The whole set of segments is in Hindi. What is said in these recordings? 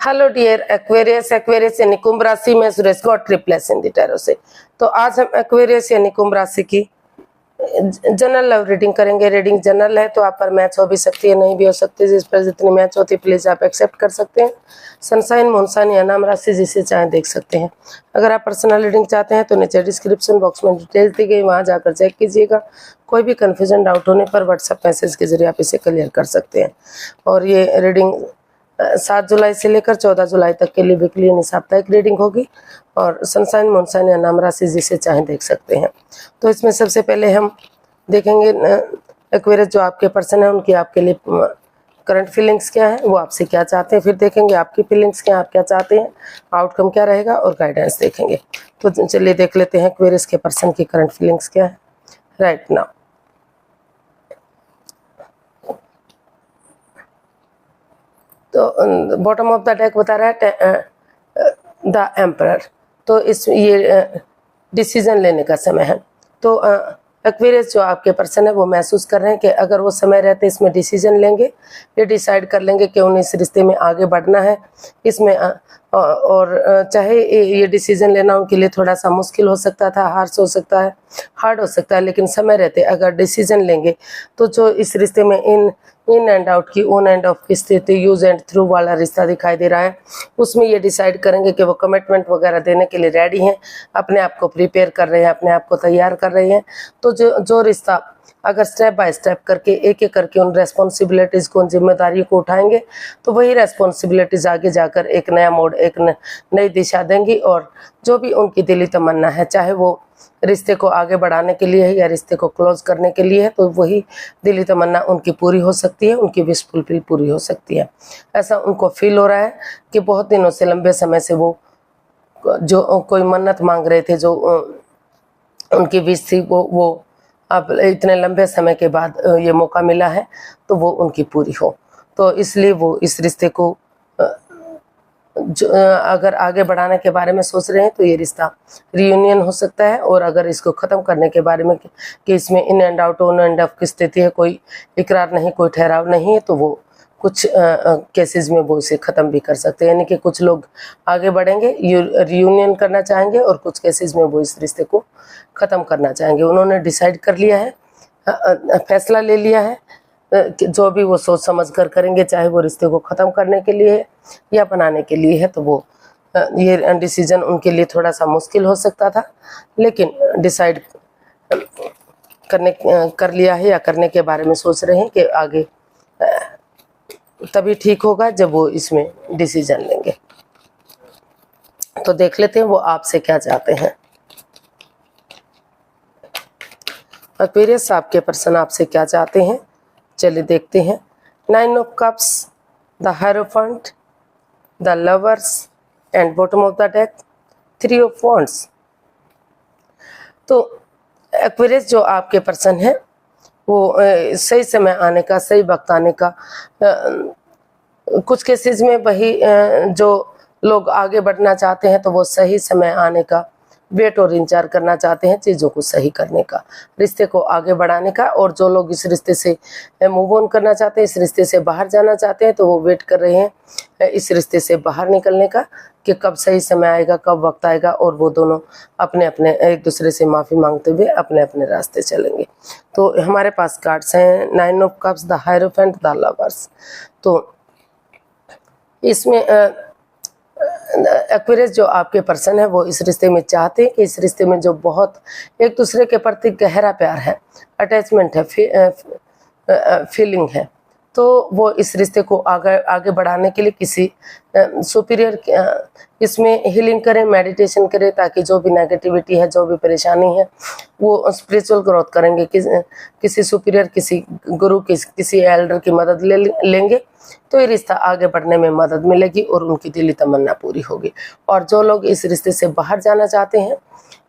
हेलो डियर एक्वेरियस, एक्वेरियस यानी कुंभ राशि में Suresh got replace in the tarot से। तो आज हम एक्वेरियस यानी कुंभ राशि की जनरल लव रीडिंग करेंगे। रीडिंग जनरल है तो आप पर मैच हो भी सकती है, नहीं भी हो सकती। जिस पर जितनी मैच होती है प्लीज आप एक्सेप्ट कर सकते हैं। सनसाइन, मूनसाइन या नाम राशि जिसे चाहे देख सकते हैं। अगर आप पर्सनल रीडिंग चाहते हैं तो नीचे डिस्क्रिप्शन बॉक्स में डिटेल्स दी गई, वहां जाकर चेक कीजिएगा। कोई भी कन्फ्यूजन डाउट होने पर व्हाट्सएप मैसेज के जरिए आप इसे क्लियर कर सकते हैं। और ये रीडिंग 7 जुलाई से लेकर 14 जुलाई तक के लिए वीकली यानी साप्ताहिक रीडिंग होगी। और सनसाइन, मूनसाइन या नाम राशि जिसे चाहे देख सकते हैं। तो इसमें सबसे पहले हम देखेंगे एक्वेरियस जो आपके पर्सन है उनकी आपके लिए करंट फीलिंग्स क्या है, वो आपसे क्या चाहते हैं। फिर देखेंगे आपकी फीलिंग्स क्या, आप क्या चाहते हैं, आउटकम क्या रहेगा और गाइडेंस देखेंगे। तो चलिए देख लेते हैं एक्वेरियस के पर्सन की करंट फीलिंग्स क्या है राइट नाउ। तो बॉटम ऑफ द डेक बता रहा है द एम्परर। तो इस ये डिसीजन लेने का समय है। तो एक्वेरियस जो आपके पर्सन है वो महसूस कर रहे हैं कि अगर वो समय रहते इसमें डिसीजन लेंगे, ये डिसाइड कर लेंगे कि उन्हें इस रिश्ते में आगे बढ़ना है इसमें। और चाहे ये डिसीजन लेना उनके लिए थोड़ा सा मुश्किल हो सकता था, हार्श हो सकता है, हार्ड हो सकता है, लेकिन समय रहते अगर डिसीजन लेंगे तो जो इस रिश्ते में इन एंड आउट की, ऑन एंड ऑफ की स्थिति, यूज एंड थ्रू वाला रिश्ता दिखाई दे रहा है, उसमें ये डिसाइड करेंगे कि वो कमिटमेंट वगैरह देने के लिए रेडी हैं, अपने आप को प्रिपेयर कर रहे हैं, अपने आप को तैयार कर रहे हैं। तो जो रिश्ता अगर स्टेप बाय स्टेप करके एक एक करके उन रेस्पॉन्सिबिलिटीज़ को, उन जिम्मेदारियों को उठाएंगे तो वही रेस्पॉन्सिबिलिटीज़ आगे जाकर एक नया मोड, एक नई दिशा देंगी। और जो भी उनकी दिली तमन्ना है, चाहे वो रिश्ते को आगे बढ़ाने के लिए है या रिश्ते को क्लोज करने के लिए है, तो वही दिली तमन्ना उनकी पूरी हो सकती है, उनकी विश फुलफिल पूरी हो सकती है। ऐसा उनको फील हो रहा है कि बहुत दिनों से, लंबे समय से वो जो कोई मन्नत मांग रहे थे, जो उनकी विश थी, वो अब इतने लंबे समय के बाद ये मौका मिला है तो वो उनकी पूरी हो। तो इसलिए वो इस रिश्ते को अगर आगे बढ़ाने के बारे में सोच रहे हैं तो ये रिश्ता रियूनियन हो सकता है। और अगर इसको ख़त्म करने के बारे में कि इसमें in and out, on end of की स्थिति है, कोई इकरार नहीं, कोई ठहराव नहीं है, तो वो कुछ केसेस में वो इसे ख़त्म भी कर सकते हैं। यानी कि कुछ लोग आगे बढ़ेंगे, रियूनियन करना चाहेंगे, और कुछ केसेस में वो इस रिश्ते को ख़त्म करना चाहेंगे। उन्होंने डिसाइड कर लिया है, फैसला ले लिया है कि जो भी वो सोच समझ कर करेंगे, चाहे वो रिश्ते को ख़त्म करने के लिए है या बनाने के लिए है। तो वो ये डिसीजन उनके लिए थोड़ा सा मुश्किल हो सकता था, लेकिन डिसाइड कर लिया है या करने के बारे में सोच रहे हैं कि आगे तभी ठीक होगा जब वो इसमें डिसीजन लेंगे। तो देख लेते हैं वो आपसे क्या चाहते हैं। एक्वेरियस आपके पर्सन आपसे क्या चाहते हैं, चलिए देखते हैं। 9 of cups, the hierophant, the lovers and bottom of the deck 3 of wands. तो एक्वेरियस जो आपके पर्सन है वो सही समय आने का, सही वक्त आने का, कुछ केसेस में वही जो लोग आगे बढ़ना चाहते हैं तो वो सही समय आने का वेट और इंतजार करना चाहते हैं, चीज़ों को सही करने का, रिश्ते को आगे बढ़ाने का। और जो लोग इस रिश्ते से मूव ऑन करना चाहते हैं, इस रिश्ते से बाहर जाना चाहते हैं, तो वो वेट कर रहे हैं इस रिश्ते से बाहर निकलने का कि कब सही समय आएगा, कब वक्त आएगा, और वो दोनों अपने अपने एक दूसरे से माफ़ी मांगते हुए अपने अपने रास्ते चलेंगे। तो हमारे पास कार्ड्स हैं 9 of cups, the hierophant, the lovers. तो इसमें एक्वेरियस जो आपके पर्सन है वो इस रिश्ते में चाहते हैं कि इस रिश्ते में जो बहुत एक दूसरे के प्रति गहरा प्यार है, अटैचमेंट है, फीलिंग है, तो वो इस रिश्ते को आगे बढ़ाने के लिए किसी सुपीरियर इसमें हीलिंग करें, मेडिटेशन करें, ताकि जो भी नेगेटिविटी है, जो भी परेशानी है, वो स्पिरिचुअल ग्रोथ करेंगे। किसी सुपीरियर, किसी गुरु, किसी एल्डर की मदद लेंगे तो ये रिश्ता आगे बढ़ने में मदद मिलेगी और उनकी दिली तमन्ना पूरी होगी। और जो लोग इस रिश्ते से बाहर जाना चाहते हैं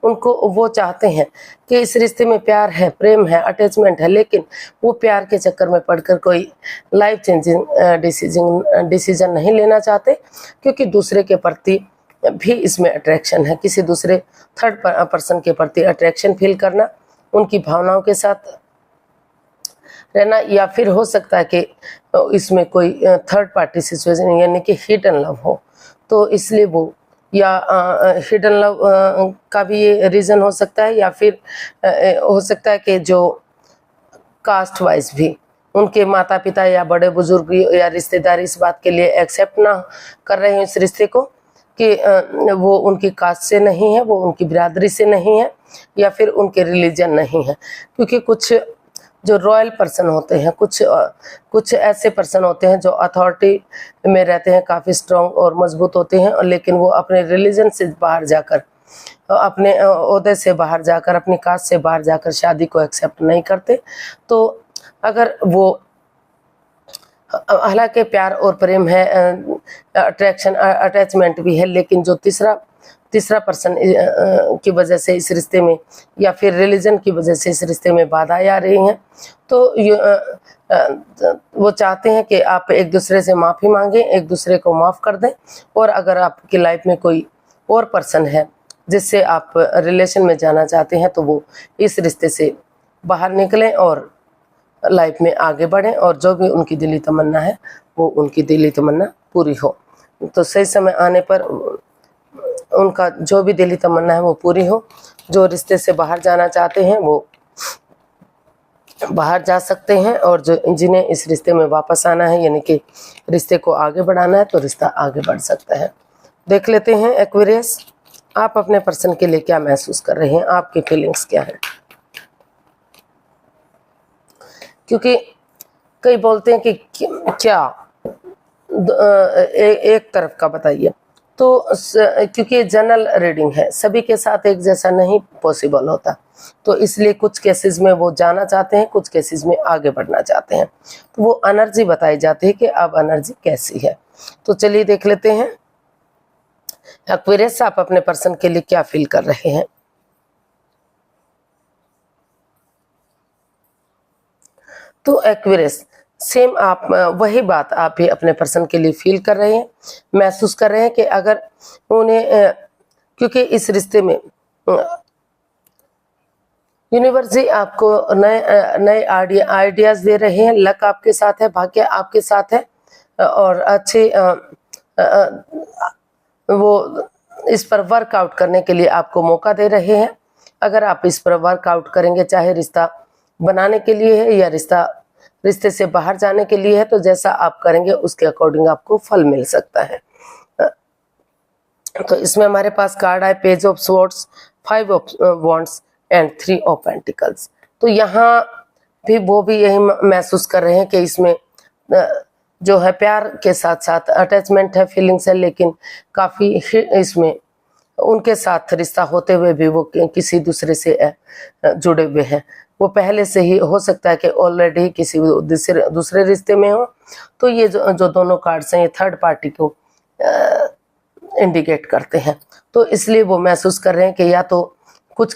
उनको, वो चाहते हैं कि इस रिश्ते में प्यार है, प्रेम है, अटैचमेंट है, लेकिन वो प्यार के चक्कर में पड़कर कोई लाइफ चेंजिंग डिसीजन नहीं लेना चाहते, क्योंकि दूसरे के प्रति भी इसमें अट्रैक्शन है, किसी दूसरे थर्ड पर्सन के प्रति अट्रैक्शन फील करना, उनकी भावनाओं के साथ रहना, या फिर हो सकता है कि इसमें कोई थर्ड पार्टी सिचुएशन यानी कि हिडन लव हो, तो इसलिए वो, या हिडन लव का भी ये रीज़न हो सकता है, या फिर हो सकता है कि जो कास्ट वाइज भी उनके माता पिता या बड़े बुजुर्ग या रिश्तेदार इस बात के लिए एक्सेप्ट ना कर रहे हैं इस रिश्ते को कि वो उनकी कास्ट से नहीं है, वो उनकी बिरादरी से नहीं है, या फिर उनके रिलीजन नहीं है। क्योंकि कुछ जो रॉयल पर्सन होते हैं, कुछ ऐसे पर्सन होते हैं जो अथॉरिटी में रहते हैं, काफ़ी स्ट्रॉन्ग और मजबूत होते हैं, और लेकिन वो अपने रिलीजन से बाहर जाकर, अपने ओहदे से बाहर जाकर, अपनी कास्ट से बाहर जाकर शादी को एक्सेप्ट नहीं करते। तो अगर वो, हालांकि प्यार और प्रेम है, अट्रैक्शन अटैचमेंट भी है, लेकिन जो तीसरा पर्सन की वजह से इस रिश्ते में, या फिर रिलीजन की वजह से इस रिश्ते में बाधाएं आ रही हैं, तो वो चाहते हैं कि आप एक दूसरे से माफ़ी मांगें, एक दूसरे को माफ़ कर दें, और अगर आपकी लाइफ में कोई और पर्सन है जिससे आप रिलेशन में जाना चाहते हैं, तो वो इस रिश्ते से बाहर निकलें और लाइफ में आगे बढ़ें, और जो भी उनकी दिली तमन्ना है वो उनकी दिली तमन्ना पूरी हो। तो सही समय आने पर उनका जो भी दिली तमन्ना है वो पूरी हो। जो रिश्ते से बाहर जाना चाहते हैं वो बाहर जा सकते हैं, और जो जिन्हें इस रिश्ते में वापस आना है, यानी कि रिश्ते को आगे बढ़ाना है, तो रिश्ता आगे बढ़ सकता है। देख लेते हैं एक्वेरियस, आप अपने पर्सन के लिए क्या महसूस कर रहे हैं, आपकी फीलिंग्स क्या है। क्योंकि कई बोलते हैं कि क्या एक तरफ का बताइए, तो क्योंकि जनरल रीडिंग है, सभी के साथ एक जैसा नहीं पॉसिबल होता, तो इसलिए कुछ केसेस में वो जाना चाहते हैं, कुछ केसेस में आगे बढ़ना चाहते हैं, तो वो एनर्जी बताई जाती है कि अब एनर्जी कैसी है। तो चलिए देख लेते हैं एक्वेरियस, आप अपने पर्सन के लिए क्या फील कर रहे हैं। तो एक्वेरियस, सेम आप वही बात आप भी अपने पर्सन के लिए फील कर रहे हैं, महसूस कर रहे हैं कि अगर उन्हें, क्योंकि इस रिश्ते में यूनिवर्स जी आपको नए आइडियाज दे रहे हैं, लक आपके साथ है, भाग्य आपके साथ है, और अच्छे वो इस पर वर्कआउट करने के लिए आपको मौका दे रहे हैं। अगर आप इस पर वर्कआउट करेंगे, चाहे रिश्ता बनाने के लिए है या रिश्ते से बाहर जाने के लिए है, तो जैसा आप करेंगे उसके अकॉर्डिंग आपको फल मिल सकता है। तो इसमें हमारे पास कार्ड है page of swords, 5 of wands and 3 of pentacles. तो यहाँ भी वो भी यही महसूस कर रहे हैं कि इसमें जो है प्यार के साथ साथ अटैचमेंट है, फीलिंग्स है, लेकिन काफ़ी इसमें उनके साथ रिश्ता होते हुए भी वो किसी दूसरे से जुड़े हुए हैं। वो पहले से ही हो सकता है कि ऑलरेडी किसी दूसरे रिश्ते में हो। तो ये जो दोनों कार्ड्स हैं, ये थर्ड पार्टी को इंडिकेट करते हैं। तो इसलिए वो महसूस कर रहे हैं कि या तो कुछ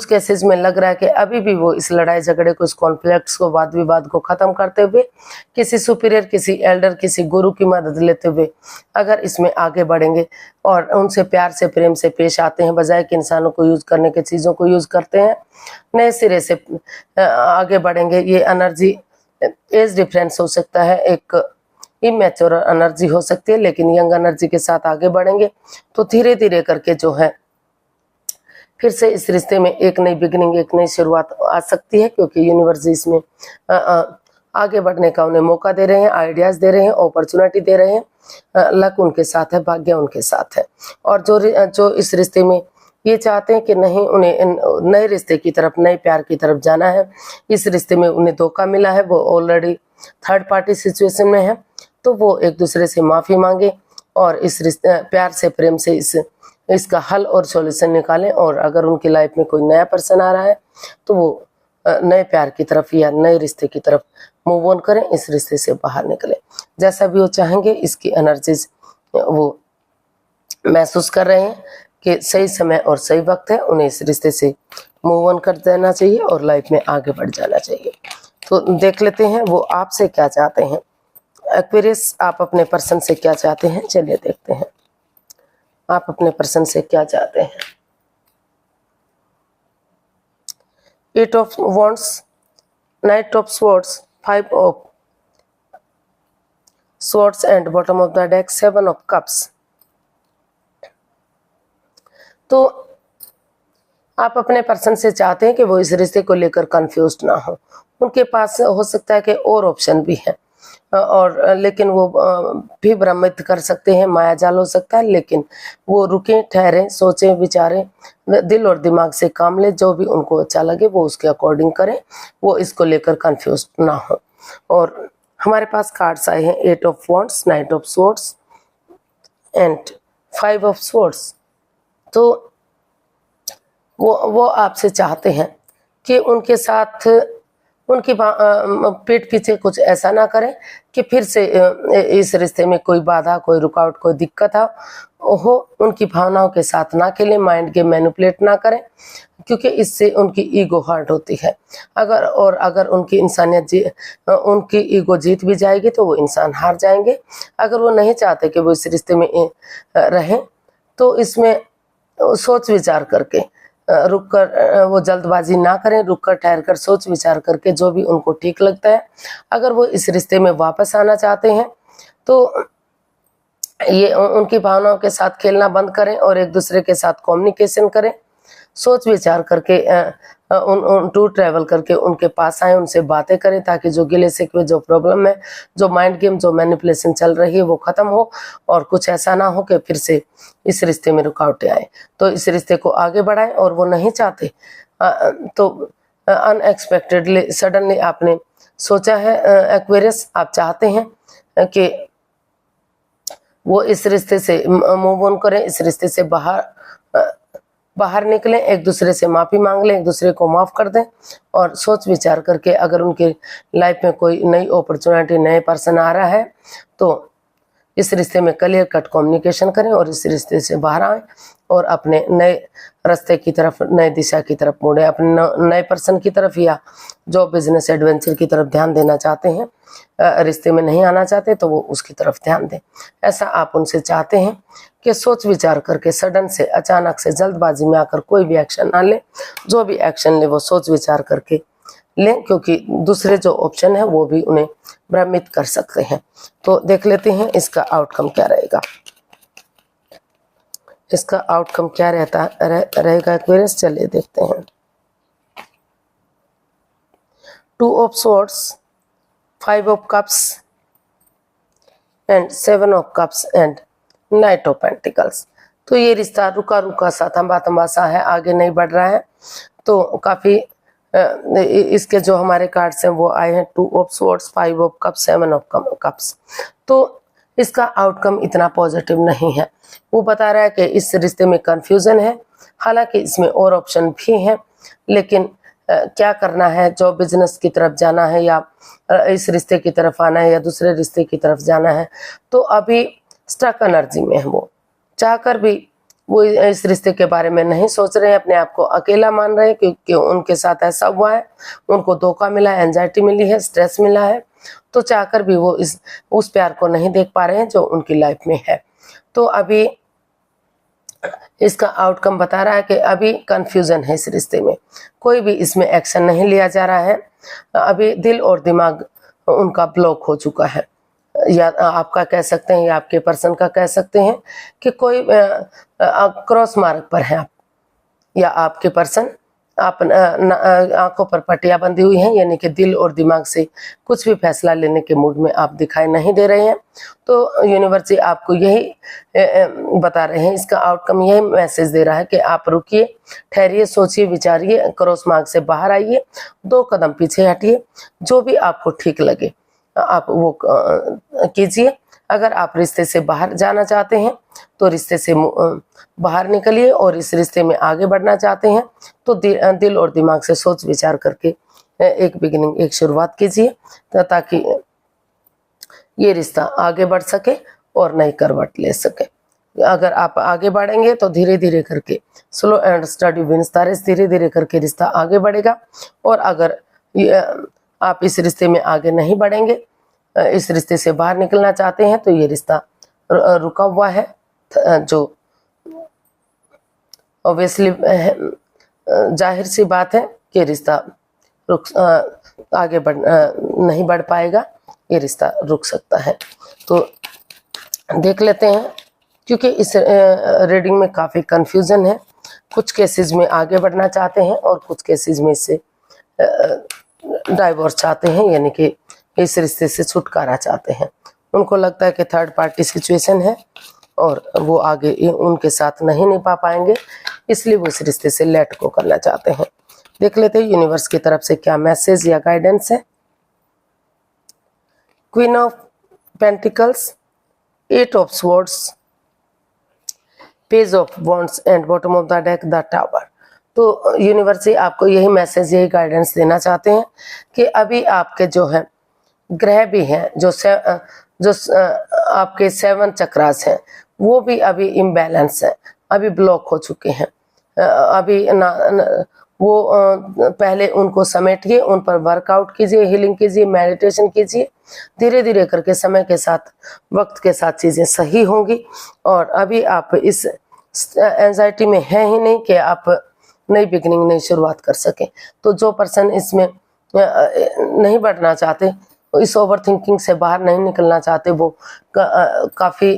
केसेस में लग रहा है कि अभी भी वो इस लड़ाई झगड़े को, इस कॉन्फ्लिक्ट्स को, वाद विवाद को ख़त्म करते हुए किसी सुपीरियर, किसी एल्डर, किसी गुरु की मदद लेते हुए अगर इसमें आगे बढ़ेंगे और उनसे प्यार से, प्रेम से पेश आते हैं, बजाय कि इंसानों को यूज़ करने के, चीज़ों को यूज़ करते हैं, नए सिरे से आगे बढ़ेंगे। ये एनर्जी एज डिफरेंस हो सकता है, एक इमेच्योर एनर्जी हो सकती है, लेकिन यंग एनर्जी के साथ आगे बढ़ेंगे तो धीरे धीरे करके जो है फिर से इस रिश्ते में एक नई बिगिनिंग, एक नई शुरुआत आ सकती है, क्योंकि यूनिवर्स इसमें आगे बढ़ने का उन्हें मौका दे रहे हैं, आइडियाज़ दे रहे हैं, अपॉर्चुनिटी दे रहे हैं। लक उनके साथ है, भाग्य उनके साथ है। और जो इस रिश्ते में ये चाहते हैं कि नहीं, उन्हें नए रिश्ते की तरफ, नए प्यार की तरफ जाना है, इस रिश्ते में उन्हें धोखा मिला है, वो ऑलरेडी थर्ड पार्टी सिचुएशन में है, तो वो एक दूसरे से माफ़ी मांगे और इस रिश्ते, प्यार से, प्रेम से इसका हल और सॉल्यूशन निकालें। और अगर उनकी लाइफ में कोई नया पर्सन आ रहा है तो वो नए प्यार की तरफ या नए रिश्ते की तरफ मूव ऑन करें, इस रिश्ते से बाहर निकलें। जैसा भी वो चाहेंगे, इसकी एनर्जीज वो महसूस कर रहे हैं कि सही समय और सही वक्त है, उन्हें इस रिश्ते से मूव ऑन कर देना चाहिए और लाइफ में आगे बढ़ जाना चाहिए। तो देख लेते हैं वो आपसे क्या चाहते हैं। एक्वेरियस, आप अपने पर्सन से क्या चाहते हैं, चलिए देखते हैं आप अपने पर्सन से क्या चाहते हैं। 8 of wands, night of swords, 5 of swords and bottom of the deck 7 of cups. तो आप अपने पर्सन से चाहते हैं कि वो इस रिश्ते को लेकर कंफ्यूज ना हो। उनके पास हो सकता है कि और ऑप्शन भी है, और लेकिन वो भी भ्रमित कर सकते हैं, माया जाल हो सकता है, लेकिन वो रुकें, ठहरें, सोचें, विचारें, दिल और दिमाग से काम लें, जो भी उनको अच्छा लगे वो उसके अकॉर्डिंग करें, वो इसको लेकर कंफ्यूज ना हो। और हमारे पास कार्ड्स आए हैं 8 of wands, 9 of swords and 5 of swords. तो वो आपसे चाहते हैं कि उनके साथ उनकी पीठ पीछे कुछ ऐसा ना करें कि फिर से इस रिश्ते में कोई बाधा, कोई रुकावट, कोई दिक्कत हो। उनकी भावनाओं के साथ ना खेलें, माइंड गेम मैनिपुलेट ना करें, क्योंकि इससे उनकी ईगो हर्ट होती है। अगर उनकी उनकी ईगो जीत भी जाएगी तो वो इंसान हार जाएंगे। अगर वो नहीं चाहते कि वो इस रिश्ते में रहें, तो इसमें सोच विचार करके रुक कर, वो जल्दबाजी ना करें, रुक कर ठहर कर सोच विचार करके जो भी उनको ठीक लगता है, अगर वो इस रिश्ते में वापस आना चाहते हैं तो ये उनकी भावनाओं के साथ खेलना बंद करें और एक दूसरे के साथ कम्युनिकेशन करें, सोच विचार करके उन टूर ट्रैवल करके उनके पास आए, उनसे बातें करें, ताकि जो गिले शिकवे, जो प्रॉब्लम है, जो माइंड गेम, जो मैनिपुलेशन चल रही है वो खत्म हो और कुछ ऐसा ना हो कि फिर से इस रिश्ते में रुकावटें आए। तो इस रिश्ते को आगे बढ़ाएं। और वो नहीं चाहते तो अनएक्सपेक्टेडली, सडनली आपने सोचा है एक्वेरियस, आप चाहते हैं कि वो इस रिश्ते से मूव ऑन करें, इस रिश्ते से बाहर निकलें, एक दूसरे से माफ़ी मांग लें, एक दूसरे को माफ़ कर दें और सोच विचार करके अगर उनके लाइफ में कोई नई अपॉर्चुनिटी, नए पर्सन आ रहा है तो इस रिश्ते में क्लियर कट कम्युनिकेशन करें और इस रिश्ते से बाहर आएं और अपने नए रास्ते की तरफ, नए दिशा की तरफ मुड़े, अपने नए पर्सन की तरफ या जो बिजनेस एडवेंचर की तरफ ध्यान देना चाहते हैं, रिश्ते में नहीं आना चाहते तो वो उसकी तरफ ध्यान दें। ऐसा आप उनसे चाहते हैं कि सोच विचार करके, सडन से, अचानक से, जल्दबाजी में आकर कोई भी एक्शन ना ले, जो भी एक्शन ले वो सोच विचार करके लें, क्योंकि दूसरे जो ऑप्शन है वो भी उन्हें भ्रमित कर सकते हैं। तो देख लेते हैं इसका आउटकम क्या रहेगा। इसका आउटकम क्या रहेगा एक्वेरियस, चलिए देखते हैं। 2 of swords, 5 of cups and 7 of cups and night of pentacles. तो ये रिश्ता रुका रुका सा, थमा थमा सा है, आगे नहीं बढ़ रहा है। तो काफ़ी इसके जो हमारे कार्ड्स हैं वो आए हैं 2 of swords, 5 of cups, 7 of cups. तो इसका आउटकम इतना पॉजिटिव नहीं है। वो बता रहा है कि इस रिश्ते में कंफ्यूजन है, हालांकि इसमें और ऑप्शन भी हैं, लेकिन क्या करना है, जो बिजनेस की तरफ जाना है या इस रिश्ते की तरफ आना है या दूसरे रिश्ते की तरफ जाना है, तो अभी स्टक एनर्जी में है। वो चाहकर भी वो इस रिश्ते के बारे में नहीं सोच रहे हैं, अपने आप को अकेला मान रहे हैं, क्योंकि उनके साथ ऐसा हुआ है, उनको धोखा मिला है, एंजाइटी मिली है, स्ट्रेस मिला है, तो चाहकर भी वो उस प्यार को नहीं देख पा रहे हैं जो उनकी लाइफ में है। तो अभी इसका आउटकम बता रहा है कि अभी कंफ्यूजन है इस रिश्ते में, कोई भी इसमें एक्शन नहीं लिया जा रहा है। अभी दिल और दिमाग उनका ब्लॉक हो चुका है, या आपका कह सकते हैं या आपके पर्सन का कह सकते हैं कि कोई क्रॉस मार्ग पर है आप, या आपके पर्सन आप आंखों पर पट्टियां बंधी हुई हैं, यानी कि दिल और दिमाग से कुछ भी फैसला लेने के मूड में आप दिखाई नहीं दे रहे हैं। तो यूनिवर्स जी आपको यही बता रहे हैं, इसका आउटकम यही मैसेज दे रहा है कि आप रुकिए, ठहरिए, सोचिए, विचारिए, क्रॉस मार्ग से बाहर आइए, 2 कदम पीछे हटिए, जो भी आपको ठीक लगे आप वो कीजिए। अगर आप रिश्ते से बाहर जाना चाहते हैं तो रिश्ते से बाहर निकलिए, और इस रिश्ते में आगे बढ़ना चाहते हैं तो दिल और दिमाग से सोच विचार करके एक बिगिनिंग, एक शुरुआत कीजिए, ताकि ये रिश्ता आगे बढ़ सके और नई करवट ले सके। अगर आप आगे बढ़ेंगे तो धीरे धीरे करके, slow and study wins the race, धीरे धीरे करके रिश्ता आगे बढ़ेगा। और अगर आप इस रिश्ते में आगे नहीं बढ़ेंगे, इस रिश्ते से बाहर निकलना चाहते हैं, तो ये रिश्ता रुका हुआ है, जो ऑब्वियसली जाहिर सी बात है कि रिश्ता आगे नहीं बढ़ पाएगा, ये रिश्ता रुक सकता है। तो देख लेते हैं, क्योंकि इस रीडिंग में काफ़ी कन्फ्यूज़न है। कुछ केसेस में आगे बढ़ना चाहते हैं और कुछ केसेस में इससे डाइवोर्स चाहते हैं, यानी कि इस रिश्ते से छुटकारा चाहते हैं। उनको लगता है कि थर्ड पार्टी सिचुएशन है और वो आगे उनके साथ नहीं निभा पाएंगे, इसलिए वो इस रिश्ते से लेट गो करना चाहते हैं। देख लेते हैं यूनिवर्स की तरफ से क्या मैसेज या गाइडेंस है। Queen of pentacles, 8 of swords, page of wands and bottom of the deck the tower. तो यूनिवर्स से आपको यही मैसेज, यही गाइडेंस देना चाहते हैं कि अभी आपके जो है ग्रह भी हैं, जो आपके 7 चक्रास हैं, वो भी अभी इम्बैलेंस है, अभी ब्लॉक हो चुके हैं। अभी पहले उनको समेटिए, उन पर वर्कआउट कीजिए, हीलिंग कीजिए, मेडिटेशन कीजिए। धीरे धीरे करके समय के साथ, वक्त के साथ चीज़ें सही होंगी। और अभी आप इस एंजाइटी में है ही नहीं कि आप नई बिगिनिंग, नई शुरुआत कर सकें। तो जो पर्सन इसमें नहीं बढ़ना चाहते, इस ओवर थिंकिंग से बाहर नहीं निकलना चाहते, वो काफ़ी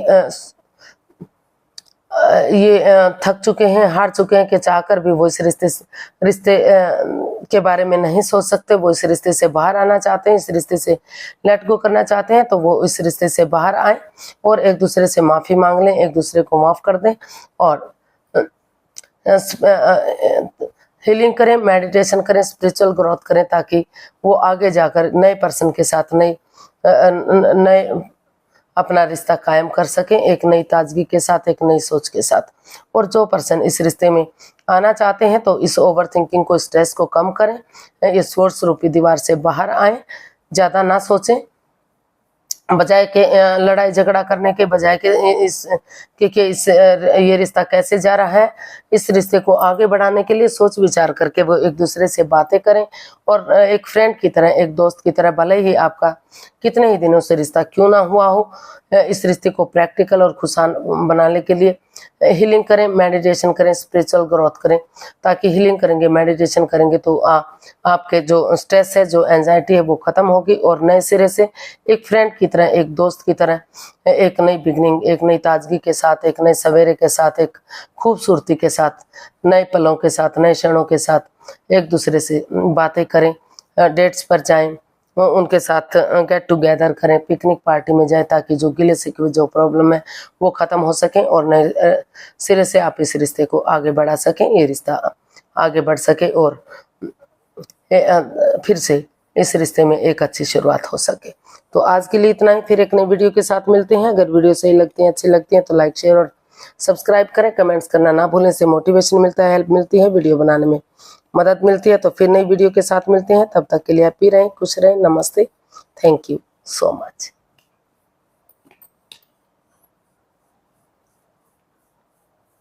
थक चुके हैं, हार चुके हैं कि चाहकर भी वो इस रिश्ते के बारे में नहीं सोच सकते। वो इस रिश्ते से बाहर आना चाहते हैं, इस रिश्ते से लेट गो करना चाहते हैं। तो वो इस रिश्ते से बाहर आए और एक दूसरे से माफ़ी मांग लें, एक दूसरे को माफ़ कर दें और हीलिंग करें, मेडिटेशन करें, स्पिरिचुअल ग्रोथ करें, ताकि वो आगे जाकर नए पर्सन के साथ नए अपना रिश्ता कायम कर सकें, एक नई ताजगी के साथ, एक नई सोच के साथ। और जो पर्सन इस रिश्ते में आना चाहते हैं, तो इस ओवर थिंकिंग को, स्ट्रेस को कम करें, इस सोर्स रूपी दीवार से बाहर आएँ, ज़्यादा ना सोचें, बजाय के लड़ाई झगड़ा करने के बजाय के ये रिश्ता कैसे जा रहा है, इस रिश्ते को आगे बढ़ाने के लिए सोच विचार करके वो एक दूसरे से बातें करें और एक फ्रेंड की तरह, एक दोस्त की तरह, भले ही आपका कितने ही दिनों से रिश्ता क्यों ना हुआ हो, इस रिश्ते को प्रैक्टिकल और खुशहाल बनाने के लिए हीलिंग करें, मेडिटेशन करें, स्पिरिचुअल ग्रोथ करें। ताकि हीलिंग करेंगे, मेडिटेशन करेंगे तो आपके जो स्ट्रेस है, जो एंजाइटी है, वो ख़त्म होगी और नए सिरे से एक फ्रेंड की तरह, एक दोस्त की तरह, एक नई बिगनिंग, एक नई ताजगी के साथ, एक नए सवेरे के साथ, एक खूबसूरती के साथ, नए पलों के साथ, नए क्षणों के साथ एक दूसरे से बातें करें, डेट्स पर जाएं, उनके साथ गेट टुगेदर करें, पिकनिक पार्टी में जाएं, ताकि जो गिले शिकवे, जो प्रॉब्लम है, वो ख़त्म हो सकें और नए सिरे से आप इस रिश्ते को आगे बढ़ा सकें, ये रिश्ता आगे बढ़ सके और फिर से इस रिश्ते में एक अच्छी शुरुआत हो सके। तो आज के लिए इतना ही, फिर एक नई वीडियो के साथ मिलते हैं। अगर वीडियो सही लगती है, अच्छी लगती है, तो लाइक, शेयर और सब्सक्राइब करें। कमेंट्स करना ना भूलें, से मोटिवेशन मिलता है, हेल्प मिलती है, वीडियो बनाने में मदद मिलती है। तो फिर नई वीडियो के साथ मिलते हैं, तब तक के लिए हैप्पी रहें, खुश रहें। नमस्ते, थैंक यू सो मच।